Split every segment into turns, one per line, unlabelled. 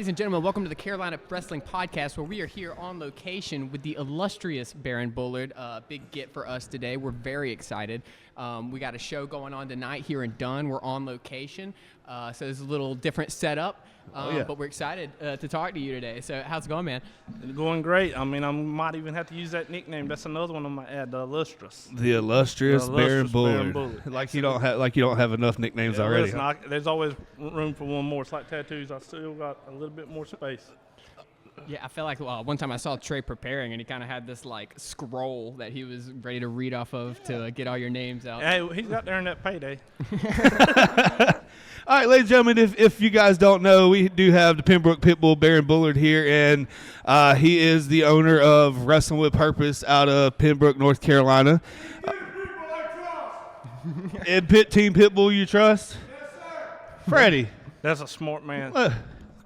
Ladies and gentlemen, welcome to the Carolina Wrestling Podcast, where we are here on location with the illustrious Baron Bullard. Big get for us today. We're very excited. We got a show going on tonight here in Dunn. We're on location, so there's a little different setup, but we're excited to talk to you today. So how's it going, man?
It's going great. I mean, I might even have to use that nickname. That's another one on my ad, the illustrious.
The illustrious Baron Bullard. Like you don't have enough nicknames already.
Listen, there's always room for one more. It's like tattoos. I still got a little bit more space.
Yeah, I felt like one time I saw Trey preparing, and he kind of had this like scroll that he was ready to read off of to get all your names out.
Hey, he's got there in that payday.
All right, ladies and gentlemen, if you guys don't know, we do have the Pembroke Pitbull, Baron Bullard here, and he is the owner of Wrestling with Purpose out of Pembroke, North Carolina. And Team Pitbull you trust?
Yes, sir.
Freddie.
That's a smart man.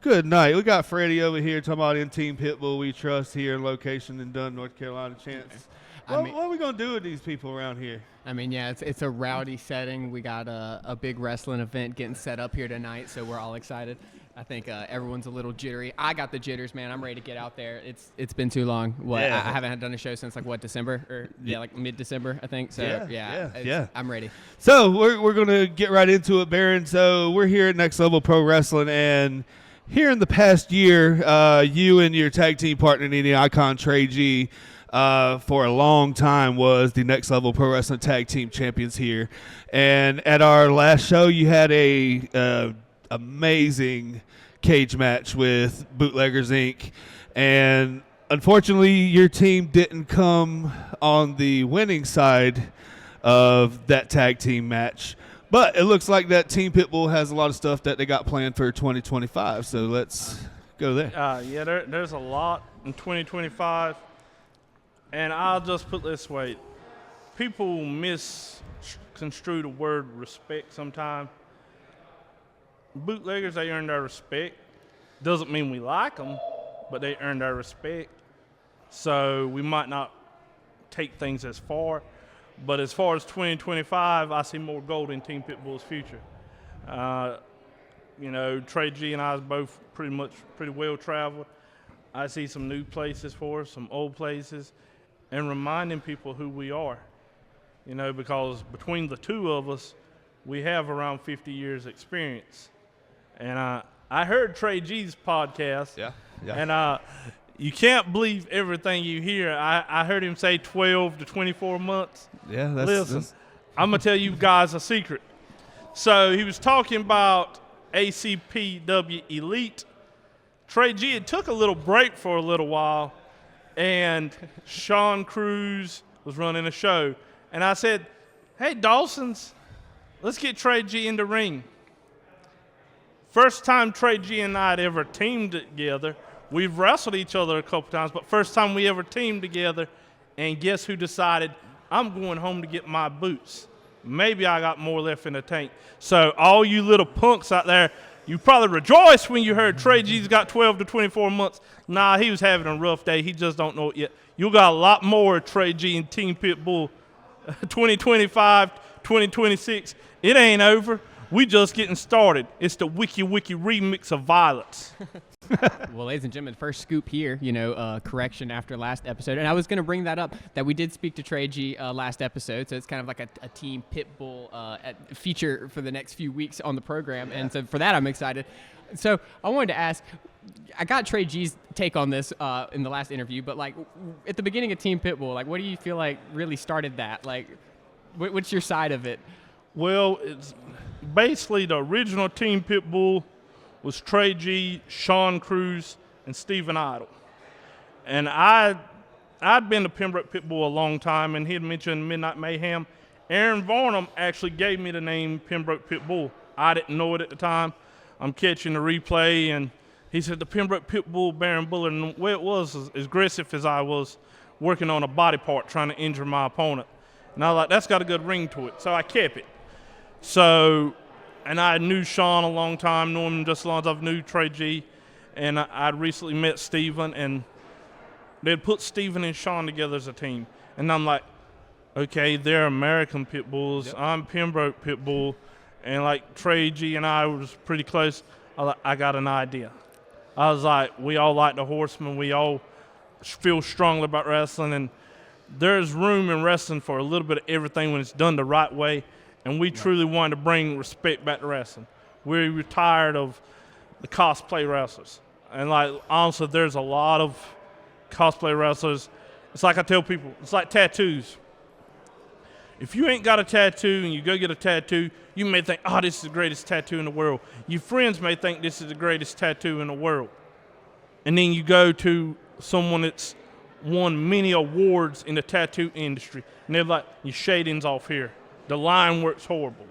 Good night. We got Freddie over here talking about in Team Pitbull we trust here in location in Dunn, North Carolina. Chance. What are we going to do with these people around here?
I mean, yeah, it's a rowdy setting. We got a big wrestling event getting set up here tonight, so we're all excited. I think everyone's a little jittery. I got the jitters, man. I'm ready to get out there. It's been too long. I haven't done a show since December or like mid-December, I think. So yeah. I'm ready.
So we're gonna get right into it, Baron. So we're here at Next Level Pro Wrestling, and here in the past year, you and your tag team partner, Nene Icon Trey G, for a long time was the Next Level Pro Wrestling Tag Team Champions here. And at our last show, you had a amazing cage match with Bootleggers Inc. And unfortunately, your team didn't come on the winning side of that tag team match. But it looks like that Team Pitbull has a lot of stuff that they got planned for 2025. So let's go there.
There's a lot in 2025. And I'll just put it this way. People misconstrue the word respect sometimes. Bootleggers, they earn their respect. Doesn't mean we like them, but they earn their respect. So we might not take things as far. But as far as 2025, I see more gold in Team Pitbull's future. Trey G and I is both pretty well traveled. I see some new places for us, some old places, and reminding people who we are. Because between the two of us, we have around 50 years experience. And I heard Trey G's podcast.
Yeah.
And you can't believe everything you hear. I heard him say 12 to 24 months.
Yeah,
Listen, I'm going to tell you guys a secret. So he was talking about ACPW Elite. Trey G, it took a little break for a little while, and Sean Cruz was running a show. And I said, hey, Dawson's, let's get Trey G in the ring. First time Trey G and I had ever teamed together. We've wrestled each other a couple times, but first time we ever teamed together, and guess who decided, I'm going home to get my boots. Maybe I got more left in the tank. So all you little punks out there, you probably rejoiced when you heard Trey G's got 12 to 24 months. Nah, he was having a rough day. He just don't know it yet. You got a lot more of Trey G and Team Pitbull 2025, 2026. It ain't over. We just getting started. It's the wiki remix of violence.
Well, ladies and gentlemen, first scoop here, correction after last episode. And I was going to bring that up, that we did speak to Trey G last episode, so it's kind of like a Team Pitbull feature for the next few weeks on the program. Yeah. And so for that, I'm excited. So I wanted to ask, I got Trey G's take on this in the last interview, but like at the beginning of Team Pitbull, like what do you feel like really started that? Like what's your side of it?
Well, it's basically the original Team Pitbull was Trey G, Sean Cruz, and Steven Idle. And I'd been to Pembroke Pitbull a long time, and he had mentioned Midnight Mayhem. Aaron Varnum actually gave me the name Pembroke Pitbull. I didn't know it at the time. I'm catching the replay, and he said the Pembroke Pitbull Baron Bullard, and the way it was as aggressive as I was working on a body part trying to injure my opponent. And I was like, that's got a good ring to it, so I kept it. So, and I knew Sean a long time, knew him just as long as I've knew Trey G, and I'd recently met Steven, and they'd put Steven and Sean together as a team. And I'm like, okay, they're American Pit Bulls. Yep. I'm Pembroke Pitbull. And like Trey G and I was pretty close. I got an idea. I was like, we all like the Horsemen. We all feel strongly about wrestling, and there's room in wrestling for a little bit of everything when it's done the right way, and we truly wanted to bring respect back to wrestling. We were tired of the cosplay wrestlers. And, like, honestly, there's a lot of cosplay wrestlers. It's like I tell people, it's like tattoos. If you ain't got a tattoo and you go get a tattoo, you may think, oh, this is the greatest tattoo in the world. Your friends may think this is the greatest tattoo in the world. And then you go to someone that's won many awards in the tattoo industry, and they're like, your shading's off here. The line work's horrible.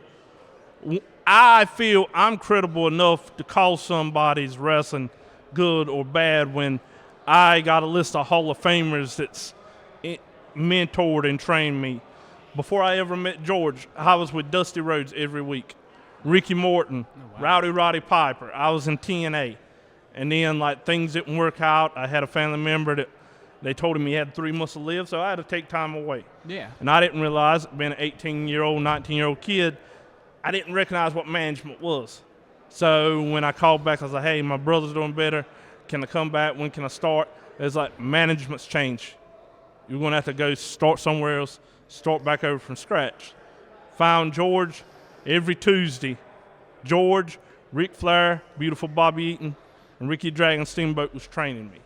I feel I'm credible enough to call somebody's wrestling good or bad when I got a list of Hall of Famers that's mentored and trained me. Before I ever met George, I was with Dusty Rhodes every week. Ricky Morton, Rowdy Roddy Piper. I was in TNA. And then, like, things didn't work out. I had a family member that they told him he had 3 months to live, so I had to take time away.
Yeah.
And I didn't realize, being an 18-year-old, 19-year-old kid, I didn't recognize what management was. So when I called back, I was like, hey, my brother's doing better. Can I come back? When can I start? It's like, management's changed. You're going to have to go start somewhere else, start back over from scratch. Found George every Tuesday. George, Ric Flair, beautiful Bobby Eaton, and Ricky Dragon Steamboat was training me.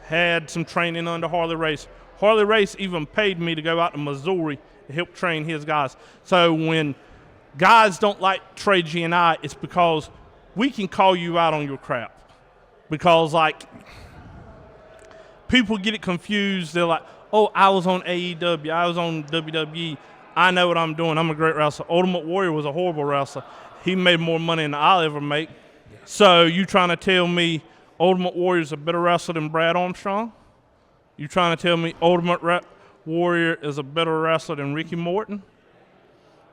Had some training under Harley Race. Harley Race even paid me to go out to Missouri to help train his guys. So when guys don't like Trey G and I, it's because we can call you out on your crap. Because, like, people get it confused. They're like, oh, I was on AEW, I was on WWE. I know what I'm doing. I'm a great wrestler. Ultimate Warrior was a horrible wrestler. He made more money than I'll ever make. So you trying to tell me Ultimate Warrior is a better wrestler than Brad Armstrong? You trying to tell me Ultimate Warrior is a better wrestler than Ricky Morton?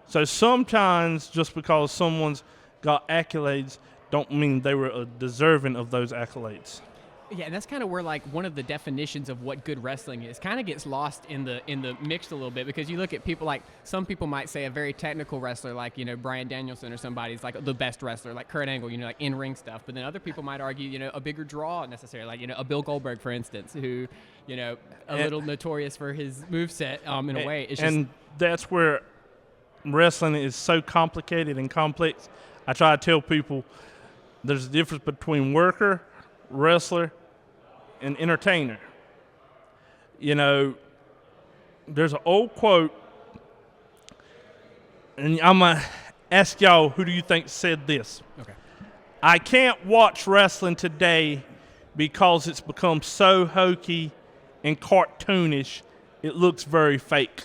So sometimes just because someone's got accolades don't mean they were deserving of those accolades.
Yeah, and that's kind of where, like, one of the definitions of what good wrestling is kind of gets lost in the mix a little bit, because you look at people like, some people might say a very technical wrestler like, you know, Bryan Danielson or somebody is like the best wrestler, like Kurt Angle, you know, like in-ring stuff. But then other people might argue, you know, a bigger draw necessarily, like, you know, a Bill Goldberg, for instance, who, you know, little notorious for his moveset in a way. It's just,
and that's where wrestling is so complicated and complex. I try to tell people there's a difference between worker, wrestler, and entertainer. You know, there's an old quote, and I'm going to ask y'all, who do you think said this?
okay.
I can't watch wrestling today because it's become so hokey and cartoonish, it looks very fake.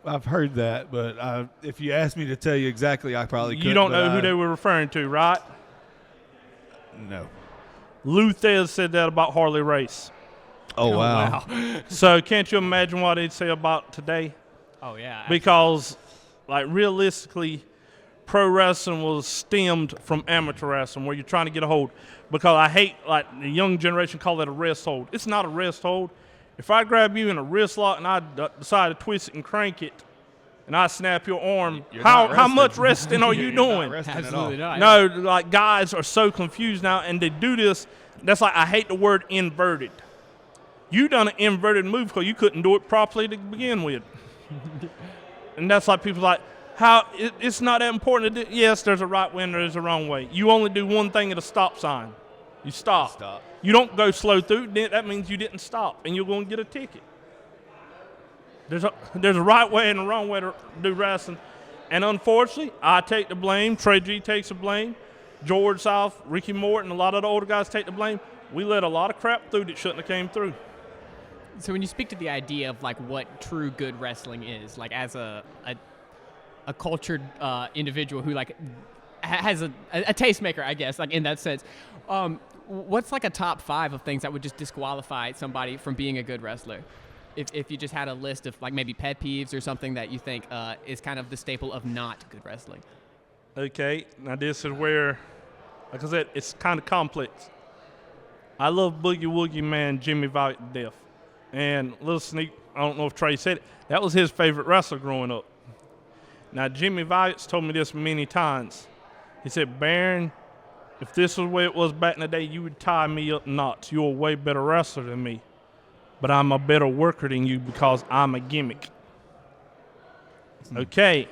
I've heard that, but if you asked me to tell you exactly, I probably couldn't.
You don't know who they were referring to, right?
No.
Lou Thez said that about Harley Race.
Oh, wow.
So can't you imagine what they'd say about today?
Oh, yeah.
Because, like, realistically, pro wrestling was stemmed from amateur wrestling, where you're trying to get a hold. Because I hate, like, the young generation call that a wrist hold. It's not a wrist hold. If I grab you in a wrist lock and I decide to twist it and crank it, and I snap your arm, how much resting are you doing?
Absolutely not.
No, like, guys are so confused now, and they do this. That's like, I hate the word inverted. You done an inverted move because you couldn't do it properly to begin with. And that's like, people like, it's not that important to do. Yes, there's a right way and there's a wrong way. You only do one thing at a stop sign. You stop. You don't go slow through. That means you didn't stop, and you're going to get a ticket. There's a right way and a wrong way to do wrestling. And unfortunately, I take the blame. Trey G takes the blame. George South, Ricky Morton, a lot of the older guys take the blame. We let a lot of crap through that shouldn't have came through.
So when you speak to the idea of, like, what true good wrestling is, like, as a cultured individual who, like, has a tastemaker, I guess, like, in that sense, what's, like, a top 5 of things that would just disqualify somebody from being a good wrestler? If you just had a list of, like, maybe pet peeves or something that you think is kind of the staple of not good wrestling.
Okay, now this is where, like I said, it's kind of complex. I love Boogie Woogie Man Jimmy Valiant to death. And little sneak, I don't know if Trey said it, that was his favorite wrestler growing up. Now, Jimmy Valiant's told me this many times. He said, Baron, if this was the way it was back in the day, you would tie me up in knots. You're a way better wrestler than me, but I'm a better worker than you because I'm a gimmick. Okay,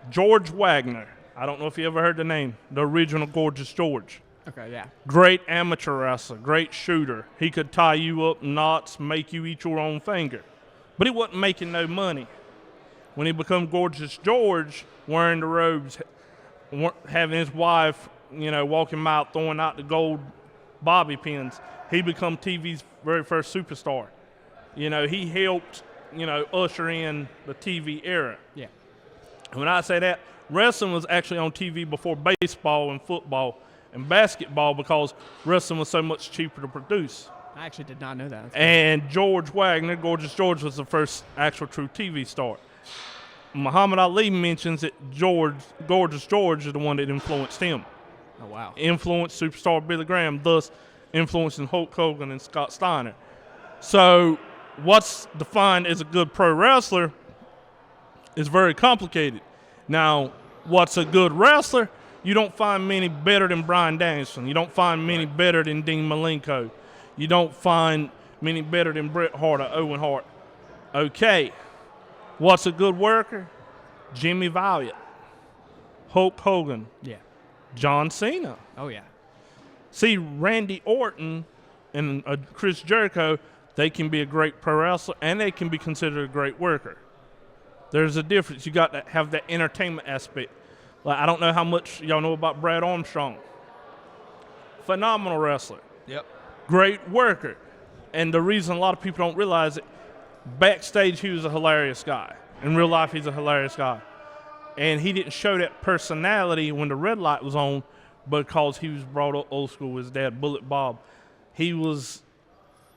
George Wagner. I don't know if you ever heard the name, the original Gorgeous George.
Okay, yeah.
Great amateur wrestler, great shooter. He could tie you up in knots, make you eat your own finger. But he wasn't making no money. When he became Gorgeous George, wearing the robes, having his wife, walking him out, throwing out the gold bobby pins, he became TV's very first superstar. He helped, usher in the TV era.
Yeah.
And when I say that, wrestling was actually on TV before baseball and football and basketball because wrestling was so much cheaper to produce.
I actually did not know that.
And George Wagner, Gorgeous George, was the first actual true TV star. Muhammad Ali mentions that Gorgeous George is the one that influenced him.
Oh, wow.
Influenced superstar Billy Graham, thus influencing Hulk Hogan and Scott Steiner. So what's defined as a good pro wrestler is very complicated. Now, what's a good wrestler? You don't find many better than Bryan Danielson. You don't find many better than Dean Malenko. You don't find many better than Bret Hart or Owen Hart. Okay, what's a good worker? Jimmy Valiant, Hulk Hogan,
Yeah.
John Cena.
Oh, yeah.
See, Randy Orton and Chris Jericho, they can be a great pro wrestler and they can be considered a great worker. There's a difference. You got to have that entertainment aspect. Like, I don't know how much y'all know about Brad Armstrong. Phenomenal wrestler.
Yep.
Great worker. And the reason a lot of people don't realize it, backstage he was a hilarious guy. In real life he's a hilarious guy. And he didn't show that personality when the red light was on because he was brought up old school with his dad, Bullet Bob. He was,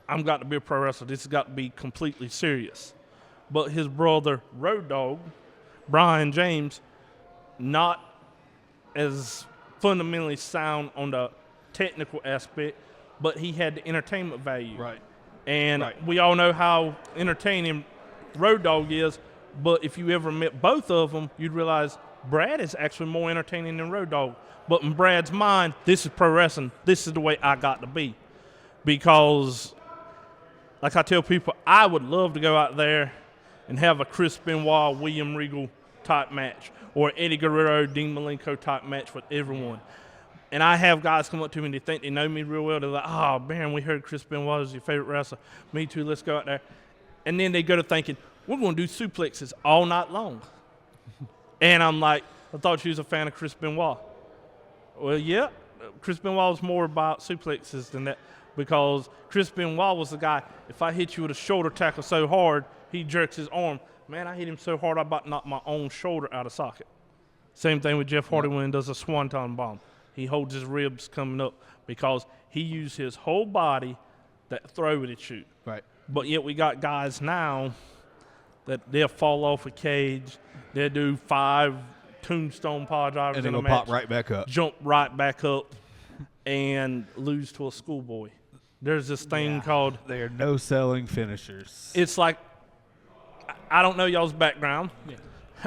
I'm got to be a pro wrestler. This has got to be completely serious. But his brother, Road Dogg, Brian James, not as fundamentally sound on the technical aspect, but he had the entertainment value.
Right.
And we all know how entertaining Road Dogg is, but if you ever met both of them, you'd realize Brad is actually more entertaining than Road Dogg. But in Brad's mind, this is pro wrestling. This is the way I got to be. Because, like I tell people, I would love to go out there and have a Chris Benoit, William Regal type match, or Eddie Guerrero, Dean Malenko type match with everyone. And I have guys come up to me and they think they know me real well. They're like, oh, Baron, we heard Chris Benoit is your favorite wrestler. Me too, let's go out there. And then they go to thinking, we're going to do suplexes all night long. And I'm like, I thought you was a fan of Chris Benoit. Well, yeah, Chris Benoit was more about suplexes than that because Chris Benoit was the guy, if I hit you with a shoulder tackle so hard, he jerks his arm. Man, I hit him so hard I about knocked my own shoulder out of socket. Same thing with Jeff Hardy when he does a swanton bomb. He holds his ribs coming up because he used his whole body that throw it at you.
Right.
But yet we got guys now that they'll fall off a cage, they'll do 5 tombstone pile drivers
And
in a
it'll
match,
pop right back up.
jump right back up, and lose to a schoolboy. There's this thing called,
They are no-selling finishers.
it's like, I don't know y'all's background.
Yeah.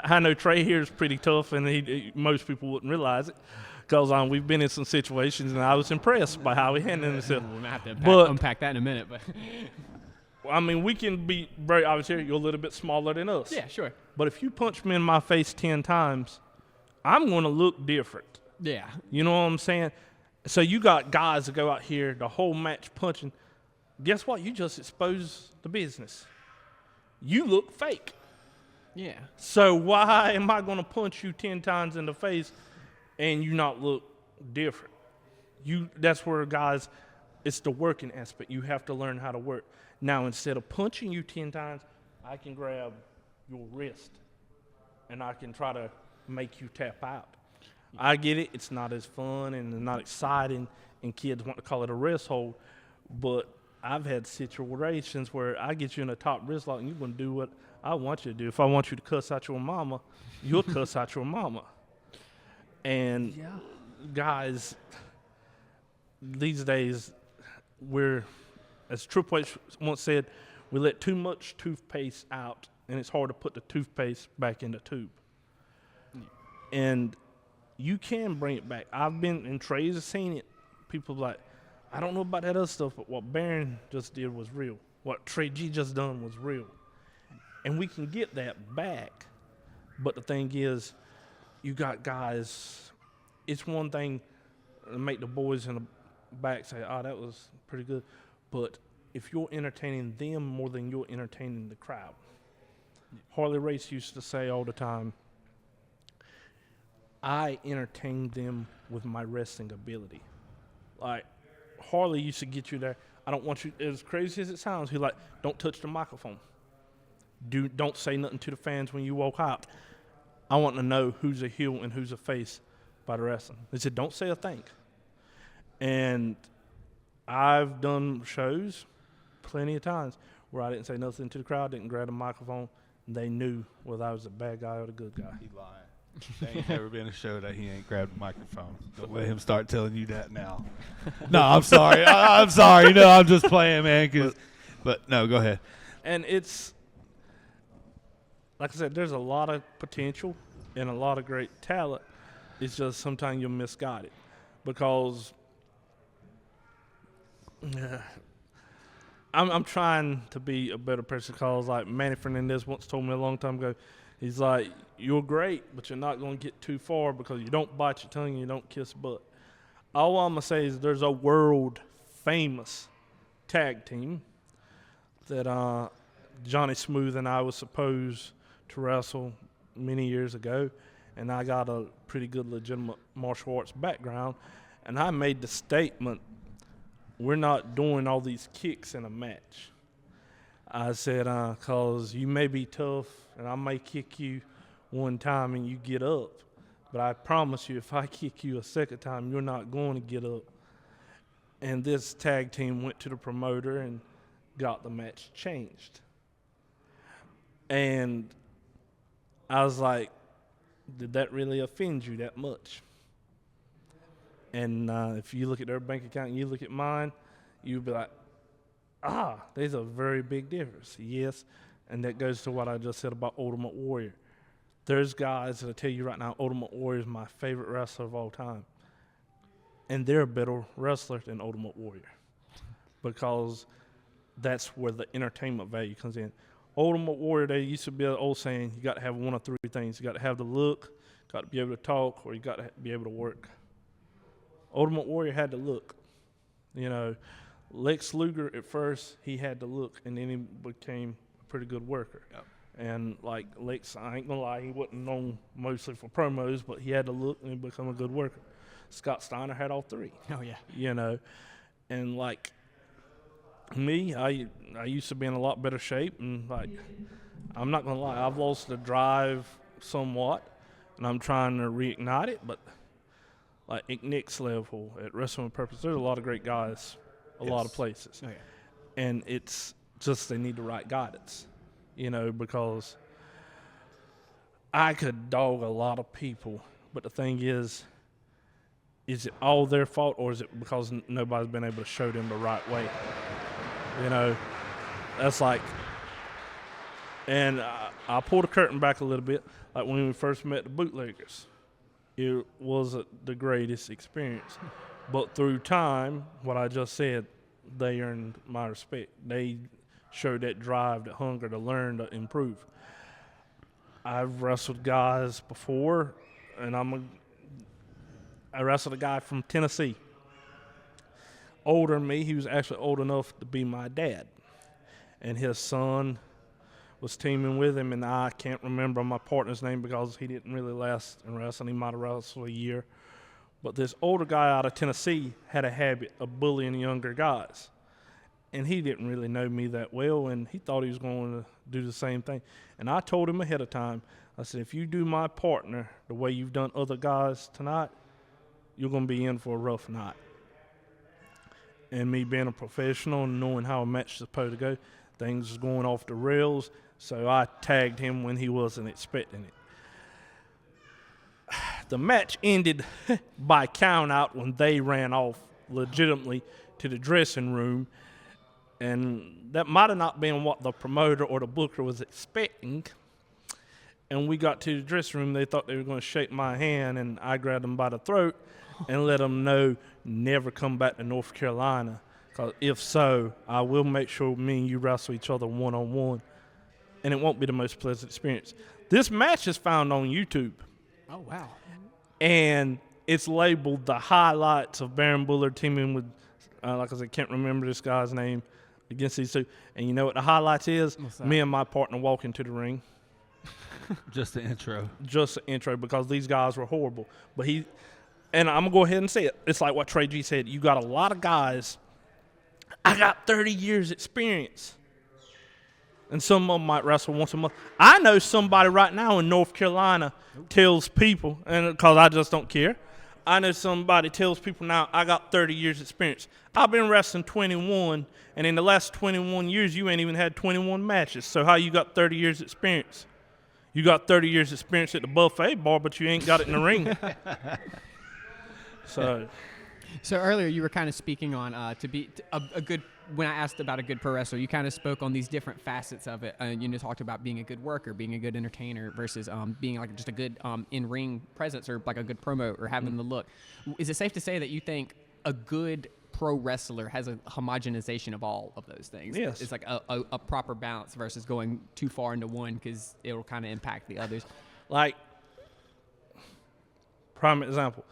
I know Trey here is pretty tough, and most people wouldn't realize it because we've been in some situations, and I was impressed by how he handled himself.
We're going to have to
But-
unpack that in a minute. But
I mean, we can be very obvious here. You're a little bit smaller than us.
yeah, sure.
But if you punch me in my face 10 times, I'm going to look different.
Yeah.
You know what I'm saying? So you got guys that go out here the whole match punching. Guess what? You just exposed the business. You look fake.
Yeah.
So why am I going to punch you 10 times in the face and you not look different? That's where guys, it's the working aspect. You have to learn how to work. Now, instead of punching you 10 times, I can grab your wrist and I can try to make you tap out. I get it. It's not as fun and not exciting, and kids want to call it a wrist hold, but I've had situations where I get you in a top wrist lock and you're going to do what I want you to do. If I want you to cuss out your mama, you'll cuss out your mama. And guys, these days, as Triple H once said, we let too much toothpaste out, and it's hard to put the toothpaste back in the tube. And you can bring it back. I've been, and Trey's have seen it. People like, I don't know about that other stuff, but what Barron just did was real. What Trey G just done was real. And we can get that back. But the thing is, you got guys, it's one thing to make the boys in the back say, oh, that was pretty good. But if you're entertaining them more than you're entertaining the crowd. Harley Race used to say all the time, I entertain them with my wrestling ability. Like, Harley used to get you there. I don't want you, as crazy as it sounds, he's like, don't touch the microphone. Don't say nothing to the fans when you walk out. I want to know who's a heel and who's a face by the wrestling. They said, don't say a thing. And I've done shows plenty of times where I didn't say nothing to the crowd, didn't grab the microphone, and they knew whether I was a bad guy or the good guy.
He lying. There ain't never been a show that he ain't grabbed the microphone. Don't let him start telling you that now. No, I'm sorry. I'm sorry. No, I'm just playing, man. But no, go ahead.
And it's, like I said, there's a lot of potential and a lot of great talent. It's just sometimes you're misguided because I'm trying to be a better person because, like, Manny Fernandez once told me a long time ago, he's like, you're great, but you're not going to get too far because you don't bite your tongue and you don't kiss butt. All I'm going to say is there's a world-famous tag team that Johnny Smooth and I was supposed to wrestle many years ago, and I got a pretty good legitimate martial arts background, and I made the statement, we're not doing all these kicks in a match. I said, because you may be tough, and I may kick you one time and you get up, but I promise you, if I kick you a second time, you're not going to get up. And this tag team went to the promoter and got the match changed. And I was like, did that really offend you that much? And if you look at their bank account and you look at mine, you'd be like, there's a very big difference. Yes, and that goes to what I just said about Ultimate Warrior. There's guys that I tell you right now, Ultimate Warrior is my favorite wrestler of all time. And they're a better wrestler than Ultimate Warrior because that's where the entertainment value comes in. Ultimate Warrior, there used to be an old saying, you got to have one of three things. You got to have the look, got to be able to talk, or you got to be able to work. Ultimate Warrior had the look. You know, Lex Luger at first, he had the look, and then he became a pretty good worker. Yep. And like Lex, I ain't gonna lie, he wasn't known mostly for promos, but he had the look and he became a good worker. Scott Steiner had all three.
Oh yeah.
You know, and like me, I used to be in a lot better shape, and like I'm not gonna lie, I've lost the drive somewhat, and I'm trying to reignite it. But like at Nick's level, at Wrestling with Purpose, there's a lot of great guys, a lot of places, and it's just they need the right guidance. You know, because I could dog a lot of people, but the thing is it all their fault, or is it because nobody's been able to show them the right way? You know, that's like, and I'll pull the curtain back a little bit. Like when we first met the Bootleggers, it wasn't the greatest experience. But through time, what I just said, they earned my respect. They showed that drive, that hunger to learn, to improve. I've wrestled guys before, and I wrestled a guy from Tennessee. Older than me, he was actually old enough to be my dad. And his son was teaming with him, and I can't remember my partner's name because he didn't really last in wrestling. He might have wrestled a year. But this older guy out of Tennessee had a habit of bullying younger guys. And he didn't really know me that well, and he thought he was going to do the same thing. And I told him ahead of time, I said, if you do my partner the way you've done other guys tonight, you're going to be in for a rough night. And me being a professional and knowing how a match is supposed to go, things was going off the rails, so I tagged him when he wasn't expecting it. The match ended by count out when they ran off legitimately to the dressing room. And that might have not been what the promoter or the booker was expecting. And we got to the dressing room. They thought they were going to shake my hand, and I grabbed them by the throat and let them know never come back to North Carolina. Because if so, I will make sure me and you wrestle each other one-on-one, and it won't be the most pleasant experience. This match is found on YouTube.
Oh, wow.
And it's labeled the highlights of Baron Bullard teaming with, like I said, can't remember this guy's name, against these two. And you know what the highlights is? Me and my partner walk into the ring.
Just the intro.
Just the intro, because these guys were horrible. But and I'm going to go ahead and say it. It's like what Trey G said. You got a lot of guys. I got 30 years experience. And some of them might wrestle once a month. I know somebody right now in North Carolina tells people, and because I just don't care, I know somebody tells people now, I got 30 years experience. I've been wrestling 21, and in the last 21 years, you ain't even had 21 matches. So how you got 30 years experience? You got 30 years experience at the buffet bar, but you ain't got it in the ring. So
earlier you were kind of speaking on a good. When I asked about a good pro wrestler, you kind of spoke on these different facets of it. You talked about being a good worker, being a good entertainer, versus being like just a good in-ring presence or like a good promo or having the look. Is it safe to say that you think a good pro wrestler has a homogenization of all of those things?
Yes.
It's like a proper balance versus going too far into one because it will kind of impact the others.
Like, prime example,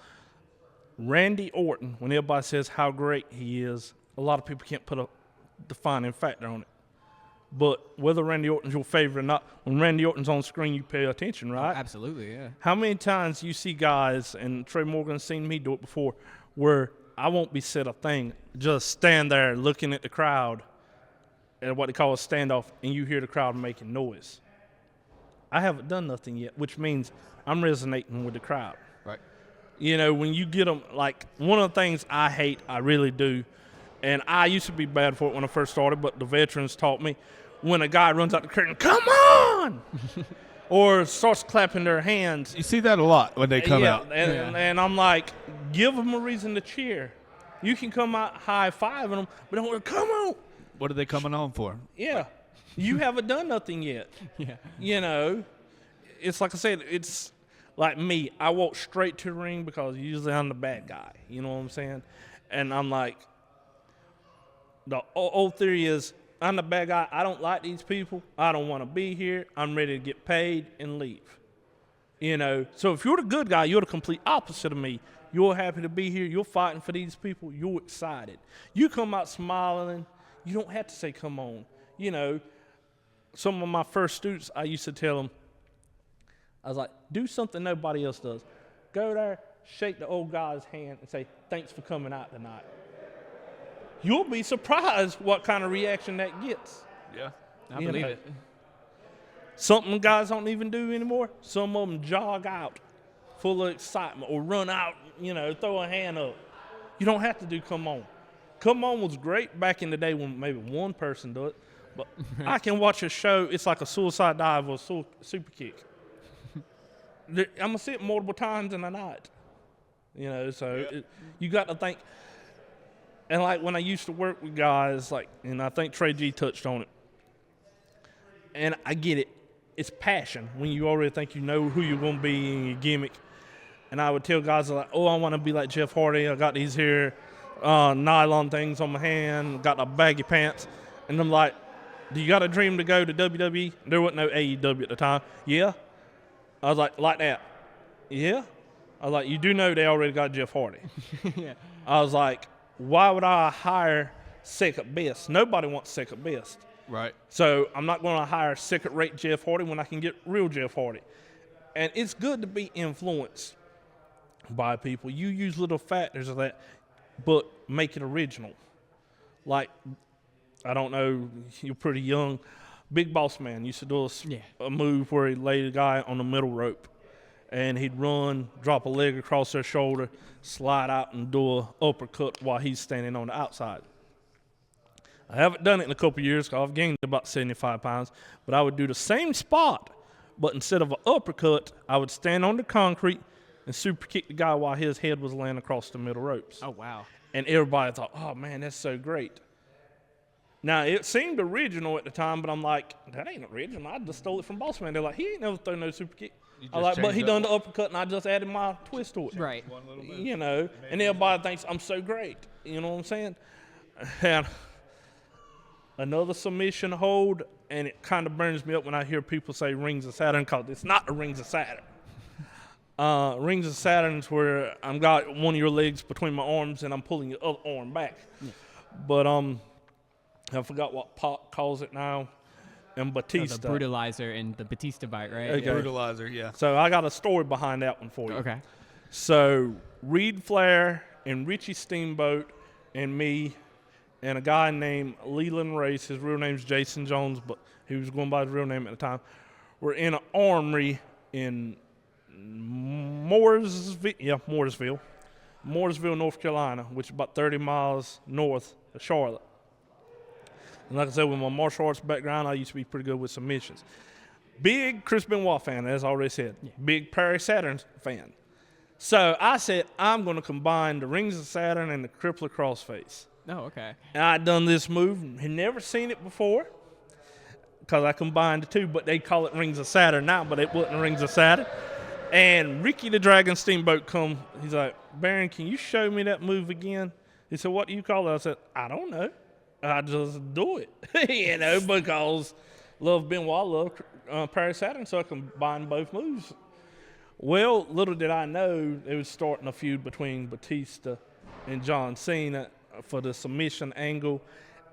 Randy Orton, when everybody says how great he is, a lot of people can't put a defining factor on it. But whether Randy Orton's your favorite or not, when Randy Orton's on screen, you pay attention, right?
Oh, absolutely, yeah.
How many times you see guys, and Trey Morgan's seen me do it before, where I won't be said a thing, just stand there looking at the crowd at what they call a standoff, and you hear the crowd making noise. I haven't done nothing yet, which means I'm resonating with the crowd.
Right.
You know, when you get them, like, one of the things I hate, I really do, and I used to be bad for it when I first started, but the veterans taught me, when a guy runs out the curtain, come on! Or starts clapping their hands.
You see that a lot when they come out.
And I'm like, give them a reason to cheer. You can come out high-fiving them, but don't come on.
What are they coming on for?
Yeah. You haven't done nothing yet.
Yeah.
You know, it's like I said, it's like me. I walk straight to the ring because usually I'm the bad guy. You know what I'm saying? And I'm like, the old theory is, I'm the bad guy. I don't like these people. I don't want to be here. I'm ready to get paid and leave. You know, so if you're the good guy, you're the complete opposite of me. You're happy to be here. You're fighting for these people. You're excited. You come out smiling. You don't have to say, come on. You know, some of my first students, I used to tell them, I was like, do something nobody else does. Go there, shake the old guy's hand and say, thanks for coming out tonight. You'll be surprised what kind of reaction that gets.
Yeah.
I believe it.
Something guys don't even do anymore. Some of them jog out full of excitement or run out, you know, throw a hand up. You don't have to do come on. Come on was great back in the day when maybe one person do it. But I can watch a show, it's like a suicide dive or a super kick. I'm going to see it multiple times in a night. You know, so you got to think. And like when I used to work with guys, like, and I think Trey G touched on it, and I get it, it's passion when you already think you know who you're going to be in your gimmick. And I would tell guys like, oh, I want to be like Jeff Hardy. I got these here nylon things on my hand, got the baggy pants. And I'm like, do you got a dream to go to WWE? There wasn't no AEW at the time. Yeah. I was like that. Yeah. I was like, you do know they already got Jeff Hardy.
Yeah.
I was like, why would I hire second best? Nobody wants second best.
Right.
So I'm not going to hire second-rate Jeff Hardy when I can get real Jeff Hardy. And it's good to be influenced by people. You use little factors of that, but make it original. Like, I don't know, you're pretty young. Big Boss Man used to do a move where he laid a guy on the middle rope. And he'd run, drop a leg across their shoulder, slide out and do an uppercut while he's standing on the outside. I haven't done it in a couple of years because I've gained about 75 pounds, but I would do the same spot, but instead of an uppercut, I would stand on the concrete and super kick the guy while his head was laying across the middle ropes.
Oh, wow.
And everybody thought, oh, man, that's so great. Now, it seemed original at the time, but I'm like, that ain't original. I just stole it from Boss Man. They're like, he ain't never thrown no super kick. I like, but he done the uppercut, and I just added my twist to it.
Right.
You know, and everybody thinks I'm so great. You know what I'm saying? And another submission hold, and it kind of burns me up when I hear people say Rings of Saturn, because it's not the Rings of Saturn. Rings of Saturn is where I've got one of your legs between my arms, and I'm pulling your other arm back. Yeah. But I forgot what Pac calls it now. And Batista.
The brutalizer and the Batista bite, right?
Okay.
Yeah.
Brutalizer, yeah.
So I got a story behind that one for you.
Okay.
So Reed Flair and Richie Steamboat and me and a guy named Leland Race, his real name's Jason Jones, but he was going by his real name at the time, were in an armory in Mooresville, North Carolina, which is about 30 miles north of Charlotte. And like I said, with my martial arts background, I used to be pretty good with submissions. Big Chris Benoit fan, as I already said. Yeah. Big Perry Saturn fan. So I said, I'm going to combine the Rings of Saturn and the Crippler Crossface.
Oh, okay.
And I'd done this move, had never seen it before, because I combined the two, but they call it Rings of Saturn now, but it wasn't Rings of Saturn. And Ricky the Dragon Steamboat come, he's like, Baron, can you show me that move again? He said, what do you call it? I said, I don't know. I just do it, you know, because love Benoit, love Perry Saturn, so I combined both moves. Well, little did I know it was starting a feud between Batista and John Cena for the submission angle,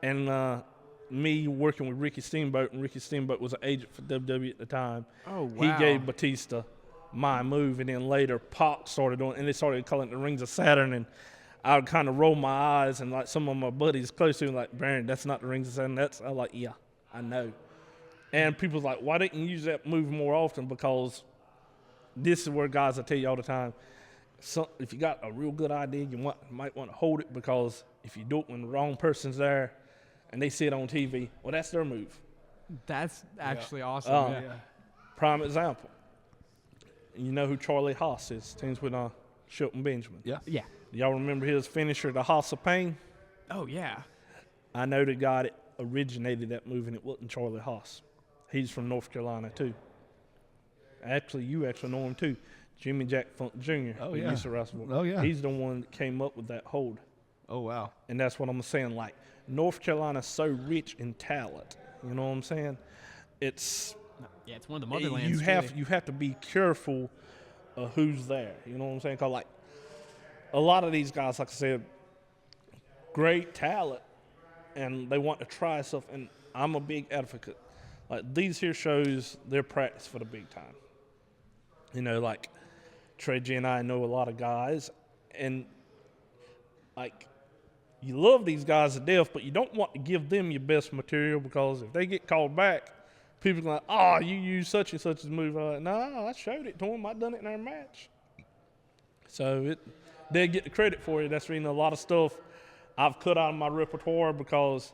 and me working with Ricky Steamboat, and Ricky Steamboat was an agent for WWE at the time.
Oh, wow.
He gave Batista my move, and then later Pac started doing, and they started calling it the Rings of Saturn, and I would kind of roll my eyes, and like some of my buddies close to me, like, Baron, that's not the Rings of Saturn. I'm like, yeah, I know. And people's like, why didn't you use that move more often? Because this is where guys will tell you all the time, so if you got a real good idea, you might want to hold it, because if you do it when the wrong person's there and they see it on TV, well, that's their move.
That's actually awesome. Yeah.
Prime example. You know who Charlie Haas is? Teams with Shelton Benjamin.
Yeah.
Yeah.
Y'all remember his finisher, the Haas of Pain?
Oh, yeah.
I know the guy that originated that move, and it wasn't Charlie Haas. He's from North Carolina, too. Actually, you actually know him, too. Jimmy Jack Funk Jr.
Oh,
He
yeah.
used to wrestle.
Oh, yeah.
He's the one that came up with that hold.
Oh, wow.
And that's what I'm saying. Like, North Carolina's so rich in talent. You know what I'm saying? It's
one of the motherlands.
You have to be careful of who's there. You know what I'm saying? Because, like, a lot of these guys, like I said, great talent, and they want to try stuff, and I'm a big advocate. Like, these here shows, they're practice for the big time. You know, like, Trey G and I know a lot of guys, and, like, you love these guys to death, but you don't want to give them your best material, because if they get called back, people are like, oh, you used such and such as move. I'm like, no, I showed it to them. I done it in our match. So they get the credit for it. That's reason a lot of stuff I've cut out of my repertoire, because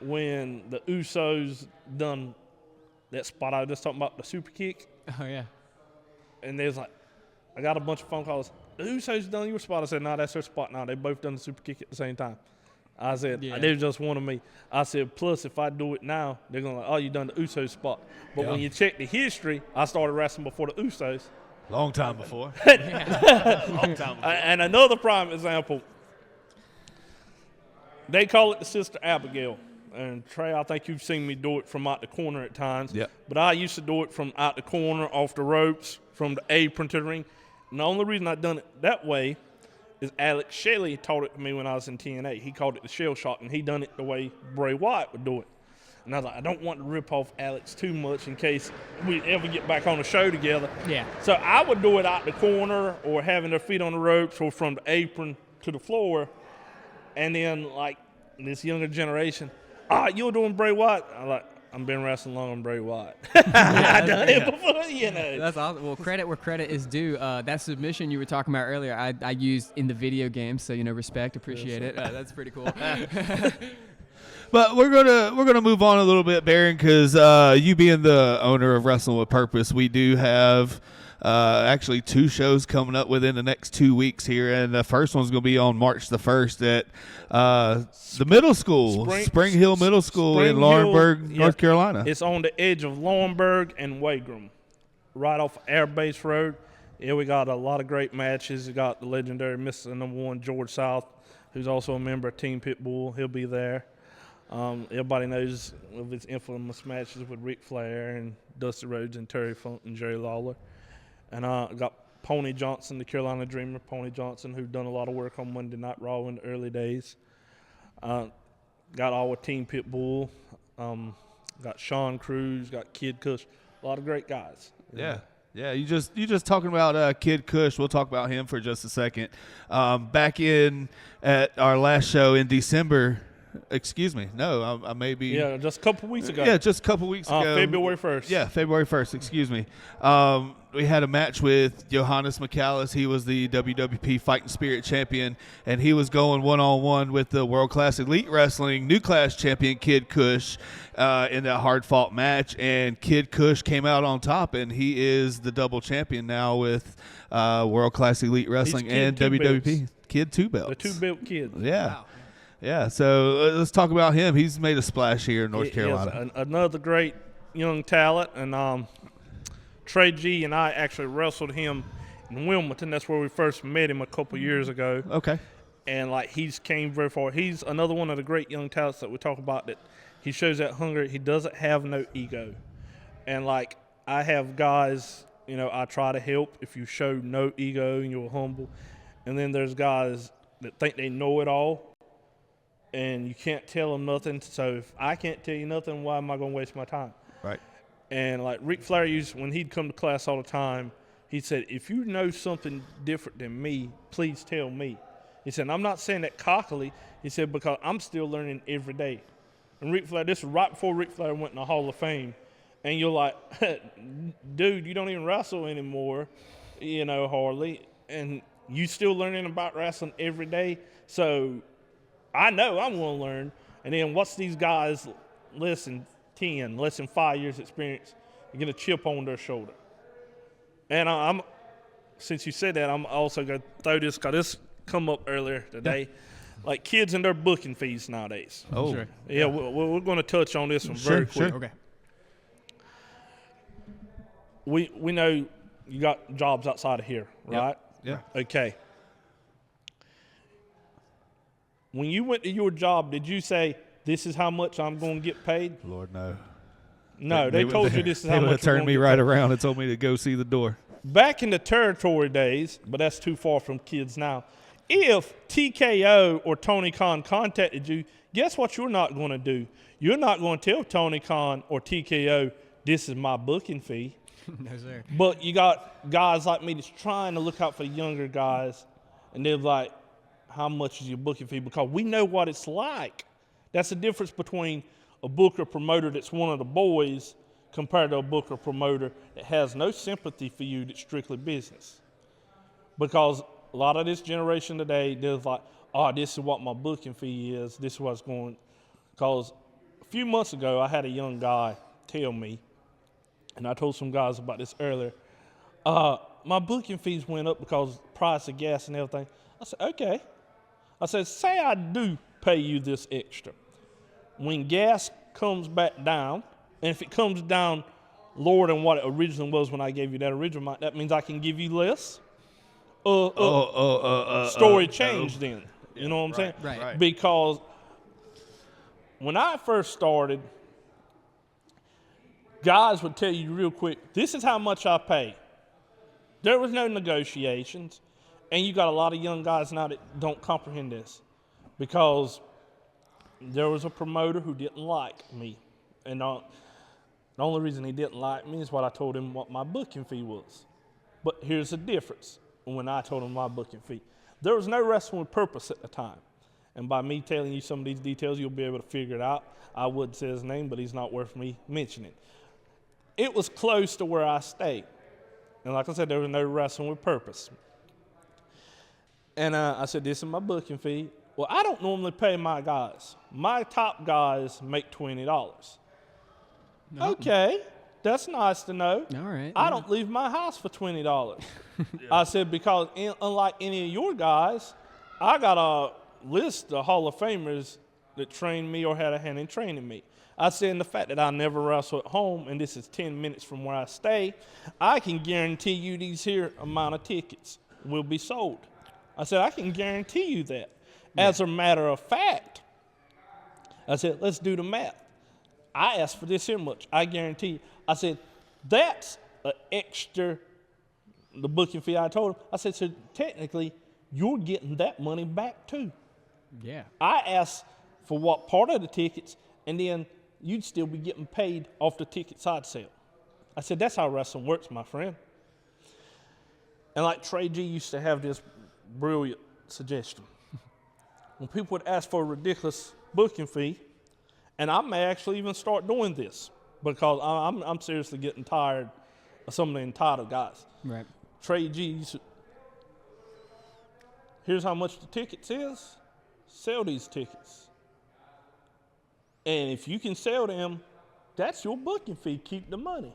when the Usos done that spot I was just talking about, the super kick.
Oh, yeah.
And there's like, I got a bunch of phone calls. The Usos done your spot. I said, no, that's their spot now. They both done the super kick at the same time. I said, There's just one of me. I said, plus if I do it now, they're going to like, oh, you done the Usos spot. But when you check the history, I started wrestling before the Usos.
Long time before. Long time before.
And another prime example, they call it the Sister Abigail. And Trey, I think you've seen me do it from out the corner at times.
Yeah.
But I used to do it from out the corner, off the ropes, from the apron to the ring. And the only reason I done it that way is Alex Shelley taught it to me when I was in TNA. He called it the shell shot, and he done it the way Bray Wyatt would do it. And I was like, I don't want to rip off Alex too much in case we ever get back on a show together.
Yeah.
So I would do it out the corner, or having their feet on the ropes, or from the apron to the floor. And then, like, this younger generation, you're doing Bray Wyatt. I'm like, I've been wrestling long on Bray Wyatt. I done it before, you know.
That's awesome. Well, credit where credit is due. That submission you were talking about earlier, I used in the video game, so respect, appreciate it. That's pretty cool.
But we're gonna move on a little bit, Baron, because you being the owner of Wrestling with Purpose, we do have actually 2 shows coming up within the next 2 weeks here, and the first one's going to be on March the 1st at the middle school, Spring Hill Middle School in Laurinburg, North Carolina.
It's on the edge of Laurinburg and Wagram, right off Air Base Road. Yeah, we got a lot of great matches. We got the legendary Mr. #1 George South, who's also a member of Team Pitbull. He'll be there. Everybody knows of his infamous matches with Ric Flair and Dusty Rhodes and Terry Funk and Jerry Lawler. And got Pony Johnson, the Carolina Dreamer, Pony Johnson, who done a lot of work on Monday Night Raw in the early days. Got all with Team Pitbull. Got Sean Cruz, got Kid Kush, a lot of great guys.
Yeah. Yeah, you just talking about Kid Kush. We'll talk about him for just a second. Back in at our last show in December, excuse me, no, I may be.
Yeah, just a couple weeks ago.
Yeah, just a couple weeks ago.
February 1st.
Yeah, February 1st, excuse me. We had a match with Johannes McAllis. He was the WWP Fighting Spirit champion, and he was going one-on-one with the World Class Elite Wrestling New Class champion Kid Kush in that hard-fought match. And Kid Kush came out on top, and he is the double champion now with World Class Elite Wrestling and WWP. Belts. Kid 2 belts.
The 2-belt kid.
Yeah.
Wow.
Yeah, so let's talk about him. He's made a splash here in North Carolina.
Another great young talent, and Trey G and I actually wrestled him in Wilmington. That's where we first met him a couple years ago.
Okay.
And, he's came very far. He's another one of the great young talents that we talk about, that he shows that hunger. He doesn't have no ego. And, I have guys, I try to help if you show no ego and you're humble. And then there's guys that think they know it all, and you can't tell them nothing. So if I can't tell you nothing, why am I going to waste my time?
Right.
And Ric Flair when he'd come to class all the time, he said, if you know something different than me, please tell me. He said, I'm not saying that cockily. He said, because I'm still learning every day. And Ric Flair, this was right before Ric Flair went in the Hall of Fame. And you're like, dude, you don't even wrestle anymore, hardly. And you still learning about wrestling every day. So I know I'm going to learn. And then what's these guys, less than 5 years experience, you get a chip on their shoulder. And since you said that, I'm also going to throw this, because this come up earlier today. Kids and their booking fees nowadays.
Oh.
Sure.
Yeah, we're going to touch on this one very quick.
Okay.
We know you got jobs outside of here, right?
Yeah.
Okay. When you went to your job, did you say, this is how much I'm going to get paid?
Lord, no.
No, they told you this is how much.
They would have turned me right around and told me to go see the door.
Back in the territory days, but that's too far from kids now, if TKO or Tony Khan contacted you, guess what you're not going to do? You're not going to tell Tony Khan or TKO, this is my booking fee.
No, sir.
But you got guys like me that's trying to look out for the younger guys, and they're like, how much is your booking fee? Because we know what it's like. That's the difference between a booker promoter that's one of the boys compared to a booker promoter that has no sympathy for you, that's strictly business. Because a lot of this generation today, they're like, this is what my booking fee is. This is what's going. Because a few months ago, I had a young guy tell me, and I told some guys about this earlier, my booking fees went up because of the price of gas and everything. I said, okay. I said, say I do pay you this extra. When gas comes back down, and if it comes down lower than what it originally was when I gave you that original amount, that means I can give you less. Story changed then. You know what I'm saying?
Right.
Because when I first started, guys would tell you real quick, this is how much I pay. There was no negotiations. And you got a lot of young guys now that don't comprehend this, because there was a promoter who didn't like me. And the only reason he didn't like me is what I told him what my booking fee was. But here's the difference when I told him my booking fee. There was no wrestling with purpose at the time. And by me telling you some of these details, you'll be able to figure it out. I would say his name, but he's not worth me mentioning. It was close to where I stayed. And like I said, there was no wrestling with purpose. And I said, this is my booking fee. Well, I don't normally pay my guys. My top guys make $20. No. Okay, that's nice to know.
All right.
I don't leave my house for $20. I said, because unlike any of your guys, I got a list of Hall of Famers that trained me or had a hand in training me. I said, and the fact that I never wrestle at home, and this is 10 minutes from where I stay, I can guarantee you these here amount of tickets will be sold. I said, I can guarantee you that. Yeah. As a matter of fact, I said, let's do the math. I asked for this here much. I guarantee you. I said, that's an extra, the booking fee I told him. I said, so technically, you're getting that money back too.
Yeah.
I asked for what part of the tickets, and then you'd still be getting paid off the tickets I'd sell. I said, that's how wrestling works, my friend. And like Trey G used to have this brilliant suggestion. When people would ask for a ridiculous booking fee, and I may actually even start doing this because I'm seriously getting tired of some of the entitled guys.
Right.
Trey G used to, here's how much the tickets is, sell these tickets. And if you can sell them, that's your booking fee, keep the money.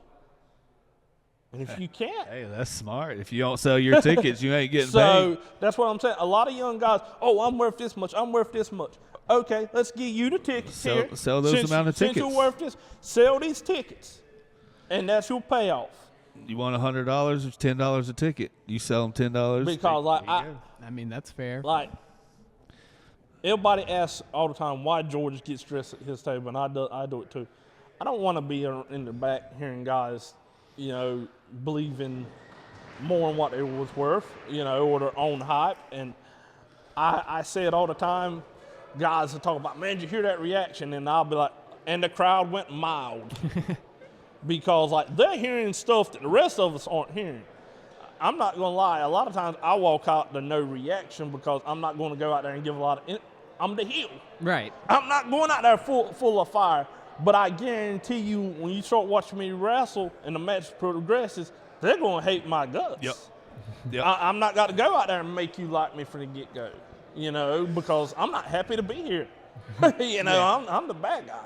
And if you can't.
Hey, that's smart. If you don't sell your tickets, you ain't getting paid.
So that's what I'm saying. A lot of young guys, I'm worth this much, I'm worth this much. Okay, let's give you the tickets here.
Sell those amount of tickets.
Since you're worth this, sell these tickets. And that's your payoff.
You want $100, it's $10 a ticket. You sell them $10.
Because like
I mean, that's fair.
Like, everybody asks all the time why George gets dressed at his table, and I do it too. I don't want to be in the back hearing guys, believing more in what it was worth, or their own hype. And I say it all the time. Guys will talk about, man, did you hear that reaction? And I'll be like, and the crowd went mild. Because, like, they're hearing stuff that the rest of us aren't hearing. I'm not going to lie. A lot of times I walk out to no reaction because I'm not going to go out there and give a lot of I'm the heel.
Right.
I'm not going out there full of fire. But I guarantee you, when you start watching me wrestle and the match progresses, they're going to hate my guts. Yep. I'm not got to go out there and make you like me from the get-go, because I'm not happy to be here. Yeah. I'm the bad guy.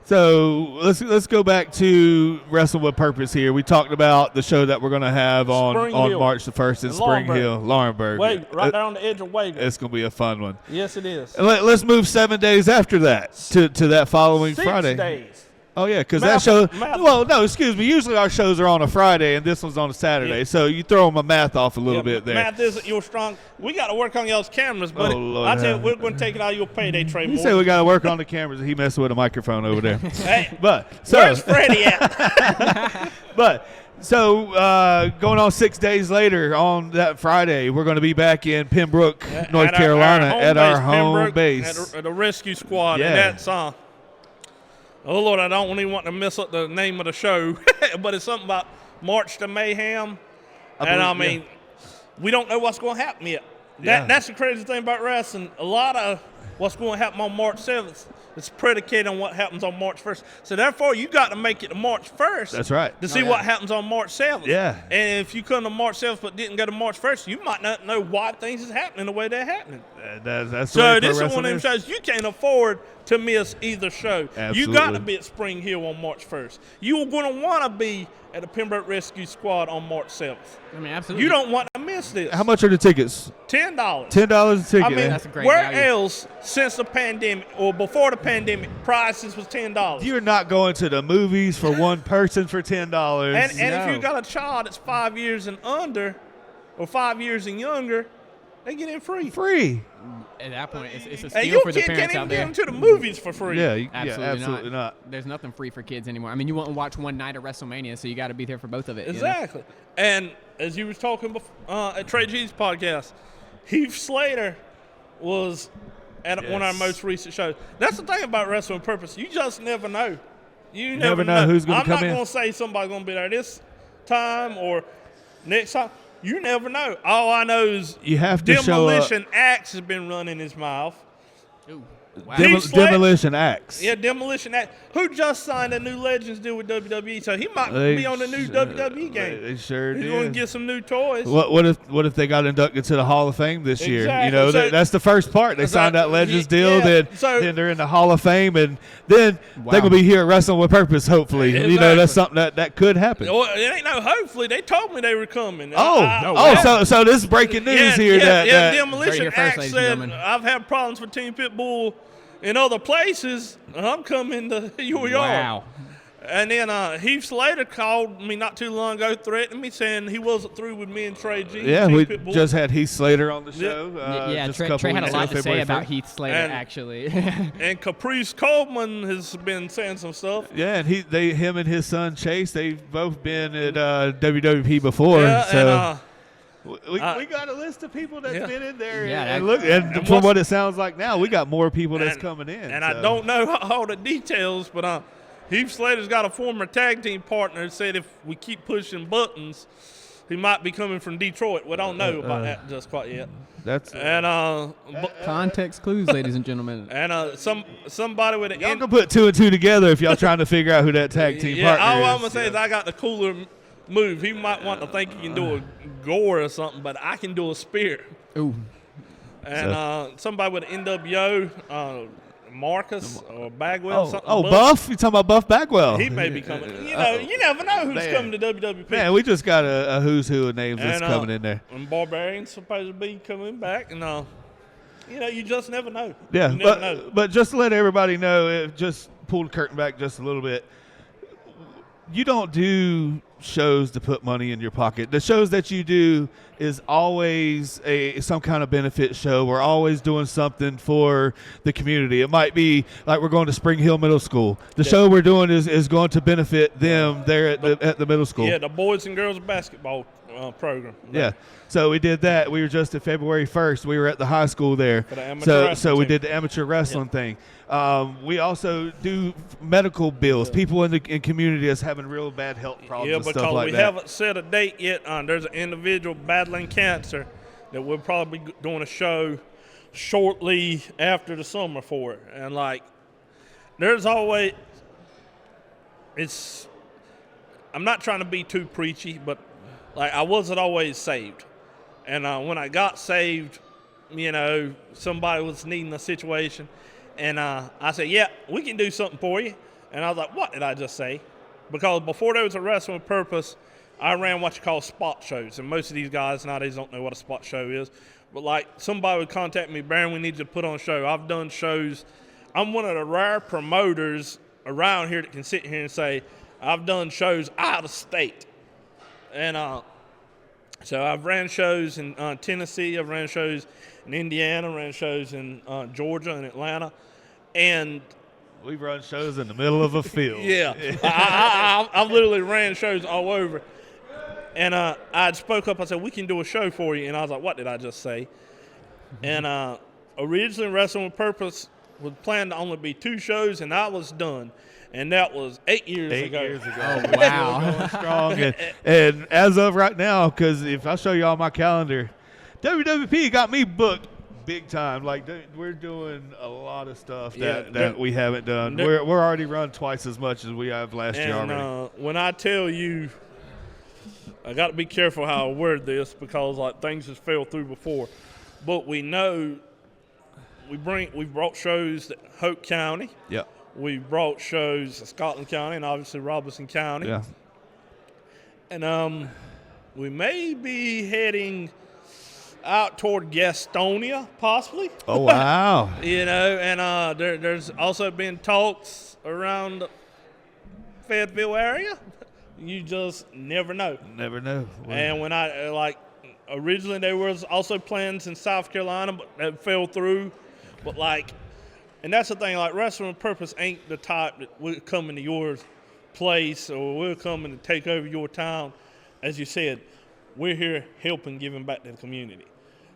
So let's go back to Wrestle with Purpose here. We talked about the show that we're going to have on March the 1st in Spring Hill, Laurinburg.
Right there on the edge of Wago.
It's going to be a fun one.
Yes, it is.
And let's move 7 days after that to that following Friday.
6 days.
Oh, yeah, because that show – well, no, excuse me. Usually our shows are on a Friday, and this one's on a Saturday. Yeah. So you throw my math off a little bit there.
Math isn't your strong – we got to work on y'all's cameras, buddy. I tell you, we're going to take it out of your payday, Trey.
You say we got to work on the cameras, and he messing with a microphone over there.
Hey,
where's
Freddie at?
Going on 6 days later on that Friday, we're going to be back in Pembroke, North Carolina at our home base.
At the rescue squad.
Yeah.
And that's oh, Lord, I don't even want to mess up the name of the show, but it's something about March to Mayhem. We don't know what's going to happen yet. That's the crazy thing about wrestling. A lot of what's going to happen on March 7th is predicated on what happens on March 1st. So, therefore, you got to make it to March 1st.
That's right.
To see what happens on March 7th.
Yeah.
And if you come to March 7th but didn't go to March 1st, you might not know why things is happening the way they're happening.
That's
so this is one of them shows you can't afford to miss either show.
Absolutely.
You got to be at Spring Hill on March 1st. You're going to want to be at the Pembroke Rescue Squad on March 7th.
I mean, absolutely.
You don't want to miss this.
How much are the tickets?
$10.
$10 a ticket.
I mean,
that's a great
where
value.
else since the pandemic or before the pandemic, prices was $10?
You're not going to the movies for one person for $10.
And if you got a child that's 5 years and under or 5 years and younger, they get in free.
Free.
At that point, it's a
And
steal
your
for the
kid
parents
can't
out
even
there.
get into the movies for free.
Yeah,
Absolutely
not.
There's nothing free for kids anymore. I mean, you won't watch one night of WrestleMania, so you got to be there for both of it.
Exactly. And as you were talking at Trey G's podcast, Heath Slater was at one of our most recent shows. That's the thing about Wrestling with Purpose. You just never know. You never know
who's going to come in.
I'm not going to say somebody's going to be there this time or next time. You never know. All I know is
you have to
Demolition
show up.
Axe has been running his mouth.
Ooh.
Heath Slater-
Demolition Axe.
Yeah, Demolition Axe. Who just signed a new Legends deal with WWE, so he might be on the new WWE game.
They sure
He's
did.
going to get some new toys.
What if they got inducted to the Hall of Fame this year? You
Exactly.
know,
So-
that's the first part. They signed that Legends deal,
yeah,
then they're in the Hall of Fame, and then they're gonna be here at Wrestling with Purpose. Hopefully, you know, that's something that could happen.
Well, it ain't no hopefully. They told me they were coming.
So this is breaking news here. That
Demolition
Heard it here first,
Axe
ladies and
said,
gentlemen.
I've had problems with Team Pitbull in other places. I'm coming to your yard.
Wow.
And then Heath Slater called me not too long ago, threatening me, saying he wasn't through with me and Trey G.
yeah,
Team
we
Pitbull.
just had Heath Slater on the show. just a
Trey
couple
had a
weeks
lot
ago,
to say
February
about
1st.
Heath Slater,
And-
actually.
And Caprice Coleman has been saying some stuff.
Yeah, and him and his son Chase, they've both been at WWP before.
Yeah,
so we got a list of people that's been in there.
Yeah,
and from what it sounds like now, we got more people that's coming in.
And I don't know all the details, but Heath Slater's got a former tag team partner who said if we keep pushing buttons, he might be coming from Detroit. We don't know about that just quite yet.
That's
And
Context clues, ladies and gentlemen.
and somebody with an
y'all can put 2 and 2 together if y'all trying to figure out who that tag team partner
all
is.
I'm gonna say is I got the cooler move. He might want to think he can do a gore or something, but I can do a spear.
Ooh.
And somebody with an NWO, Marcus or Bagwell, something.
Buff? You talking about Buff Bagwell?
He may be coming. You never know who's coming to WWP.
Man, we just got a who's who of names that's
And,
coming in there.
And Barbarian's supposed to be coming back, and you just never know.
Yeah,
You never know.
but just to let everybody know, just pull the curtain back just a little bit. You don't do shows to put money in your pocket. The shows that you do is always some kind of benefit show. We're always doing something for the community. It might be like we're going to Spring Hill Middle School. The show we're doing is going to benefit them there at the middle school.
Yeah, the boys and girls basketball program.
Yeah. So we did that. We were just at February 1st. We were at the high school there.
For the amateur
So
wrestling
we
team.
did the amateur wrestling thing. We also do medical bills. People in community that's having real bad health problems
Yeah,
and
because
stuff like
we
that.
haven't set a date yet. There's an individual battling cancer that we'll probably be doing a show shortly after the summer for it. And there's always I'm not trying to be too preachy, but I wasn't always saved. And when I got saved, somebody was needing a situation. And I said, yeah, we can do something for you. And I was like, what did I just say? Because before there was a Wrestling with Purpose, I ran what you call spot shows. And most of these guys nowadays don't know what a spot show is. But somebody would contact me, Baron, we need you to put on a show. I've done shows. I'm one of the rare promoters around here that can sit here and say, I've done shows out of state. And so I've ran shows in Tennessee, I've ran shows in Indiana, ran shows in Georgia and Atlanta, and
We run shows in the middle of a field.
yeah, I've literally ran shows all over. And I spoke up, I said, we can do a show for you. And I was like, what did I just say? And originally Wrestling with Purpose was planned to only be 2 shows, and I was done. And that was 8 years ago.
8 years ago.
Oh, wow.
We're going strong. And as of right now, because if I show you all my calendar, WWP got me booked big time. We're doing a lot of stuff that we haven't done. We're already run twice as much as we have last year already.
When I tell you, I got to be careful how I word this because things has fell through before. But we know we brought shows to Hope County.
Yeah.
We brought shows to Scotland County and obviously Robeson County.
Yeah.
And we may be heading out toward Gastonia, possibly.
Oh, wow.
And there's also been talks around the Fayetteville area. You just never know.
Never know.
And when I originally there was also plans in South Carolina, but that fell through. But and that's the thing, Wrestling with Purpose ain't the type that we're coming to your place or we're coming to take over your town. As you said, we're here helping, giving back to the community.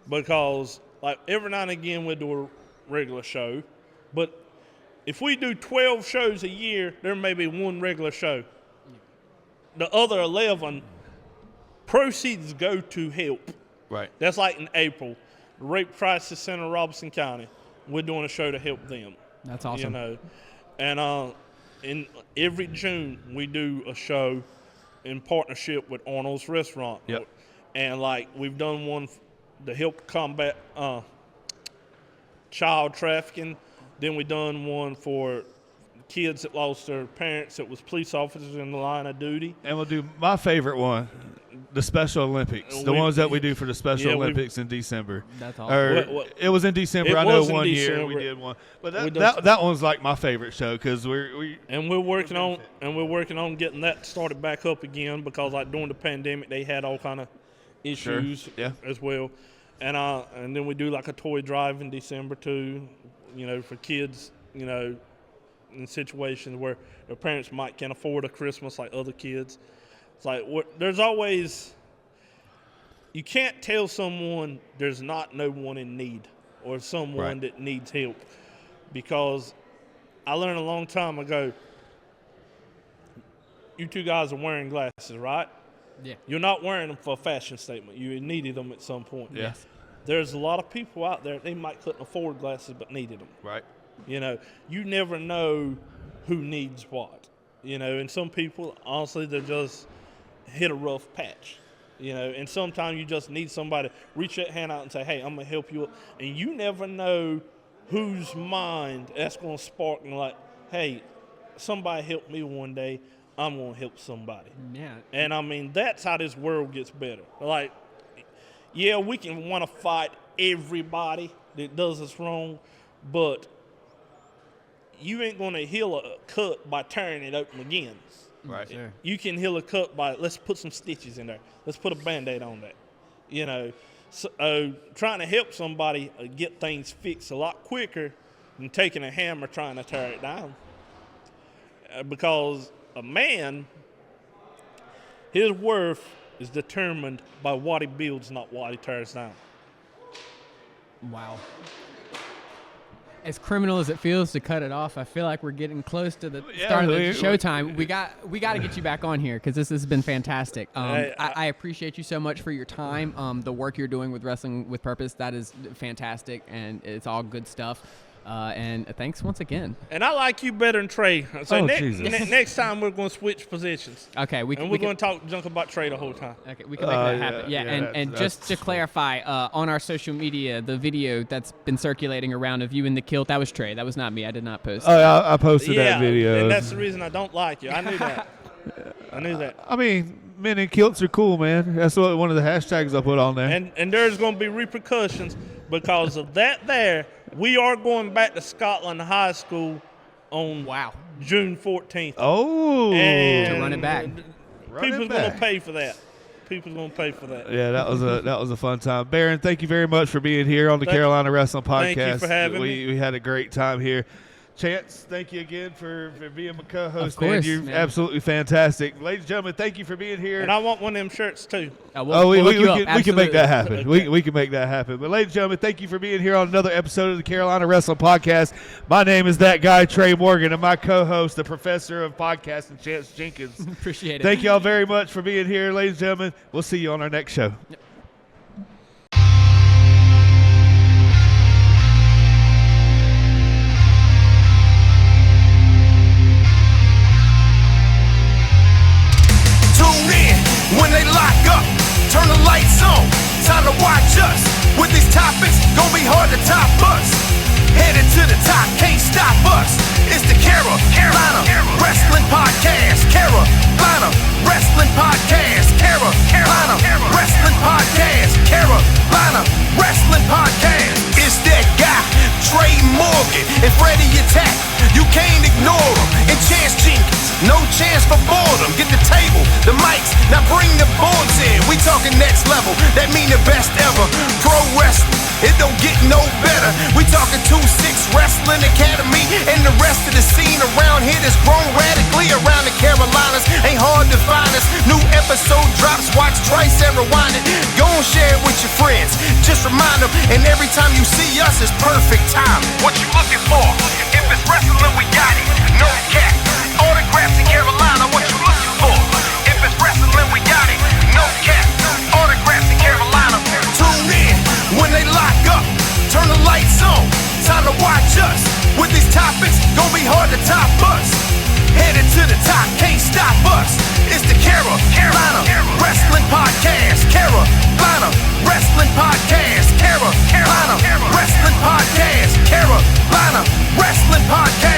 Because every now and again we'll do a regular show, but if we do 12 shows a year, there may be 1 regular show. The other 11 proceeds go to help.
Right.
That's in April. Rape Crisis Center, Robeson County. we're doing a show to help them.
That's awesome.
You know, and in every June we do a show in partnership with Arnold's Restaurant.
Yep.
And like we've done one to help combat child trafficking. Then we done one for kids that lost their parents that was police officers in the line of duty.
And we'll do my favorite one, the Special Olympics, the ones that we do for the Special Olympics in December.
That's awesome.
It was in December. I know one year we did one, but that one's like my favorite show because we're working
on getting that started back up again because like during the pandemic they had all kind of issues as well, and then we do like a toy drive in December too, you know, for kids, you know, in situations where their parents can't afford a Christmas like other kids. It's like there's always, you can't tell someone there's not no one in need or someone that needs help, because I learned a long time ago, you two guys are wearing glasses, right?
Yeah.
You're not wearing them for a fashion statement. You needed them at some point.
Yes.
There's a lot of people out there, they might couldn't afford glasses but needed them.
Right.
You know, you never know who needs what. You know, and some people, honestly, they're just hit a rough patch. You know, and sometimes you just need somebody to reach that hand out and say, hey, I'm going to help you. And you never know whose mind that's going to spark and like, hey, somebody helped me one day, I'm going to help somebody.
Yeah.
And, I mean, that's how this world gets better. Like, yeah, we can want to fight everybody that does us wrong, but you ain't going to heal a cut by tearing it open again.
Right.
Sure.
You can heal a cut by, let's put some stitches in there. Let's put a Band-Aid on that. You know, so, trying to help somebody get things fixed a lot quicker than taking a hammer trying to tear it down. Because a man, his worth is determined by what he builds, not what he tears down.
Wow. As criminal as it feels to cut it off, I feel like we're getting close to the start of the showtime. We got to get you back on here because this has been fantastic. I appreciate you so much for your time. The work you're doing with Wrestling with Purpose, that is fantastic, and it's all good stuff. And thanks once again.
And I like you better than Trey. So
Jesus.
next time we're going to switch positions.
Okay, we're
going to talk junk about Trey the whole time.
Okay, we can make that happen. Yeah, and just to clarify, on our social media, the video that's been circulating around of you in the kilt, that was Trey. That was not me. I did not post it.
Oh, I posted that video.
And that's the reason I don't like you. I knew that. I knew that.
I mean, men in kilts are cool, man. That's one of the hashtags I put on there.
And there's going to be repercussions because of that there. We are going back to Scotland High School on June 14th.
Oh.
And
to run it back.
People's going to pay for that. People's going to pay for that.
Yeah, that was a fun time. Baron, thank you very much for being here on the Carolina Wrestling Podcast.
Thank you for having me.
We had a great time here. Chance, thank you again for being my co-host.
Of course,
You're absolutely fantastic. Ladies and gentlemen, thank you for being here.
And I want one of them shirts too.
We can make that happen. Okay. We can make that happen. But ladies and gentlemen, thank you for being here on another episode of the Carolina Wrestling Podcast. My name is that guy, Trey Morgan, and my co-host, the professor of podcasting, Chance Jenkins.
Appreciate it.
Thank you all very much for being here, ladies and gentlemen. We'll see you on our next show.
Yep.
When they lock up, turn the lights on. Time to watch us. With these topics, gon' be hard to top us. Headed to the top, can't stop us. It's the Carolina Wrestling Podcast. Carolina Wrestling Podcast. Carolina Wrestling Podcast. Carolina Wrestling Podcast. It's that guy, Trey Morgan, and Freddie Attack. You can't ignore him. And Chance Jenkins, no chance for boredom. Get the table, the mics, now bring the boards in. We talking next level, that mean the best ever. Pro wrestling, it don't get no better. We talking 2-6 Wrestling Academy, and the rest of the scene around here that's grown radically around the Carolinas. Ain't hard to find us. New episode drops, watch twice and rewind it. Go and share it with your friends. Just remind them, and every time you see us, it's perfect time. What you looking for? If it's wrestling, we got it. No cap. Autographs in Carolina, what you looking for? If it's wrestling, we got it. No cap. Autographs in Carolina. Tune in when they lock up. Turn the lights on. Time to topics gon' be hard to top us. Headed to the top, can't stop us. It's the Carolina Wrestling Podcast. Carolina Wrestling Podcast. Carolina Wrestling Podcast. Carolina Wrestling Podcast.